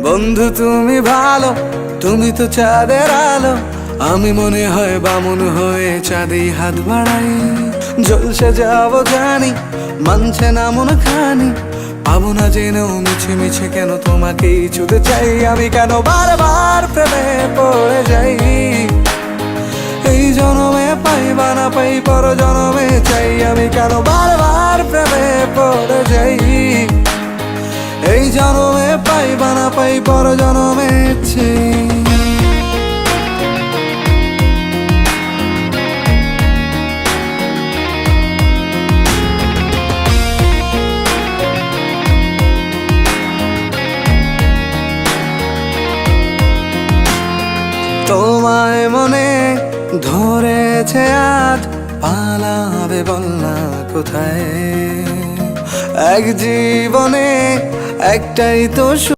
বন্ধু তুমি ভালো, তুমি তো চাঁদের আলো। আমি মনে হয় বামুন হয়ে চাঁদে হাত বাড়াই। জলসে যাবো জানি, মানছে না মন খানি। পাবো না জেনেও মিছে মিছে কেন তোমাকেই ছুতে চাই। আমি কেন বারবার প্রেমে পড়ে যাই। এই জনমে পাই বা না পাই, পর জনমে চাই। আমি কেন বারবার প্রেমে পড়ে যাই। এই জনমে পাই বা না পাই, পর জনমে চাই। তোমায় মনে ধরেছে আজ, পালাবে বল না কোথায়। এক জীবনে একটাই তো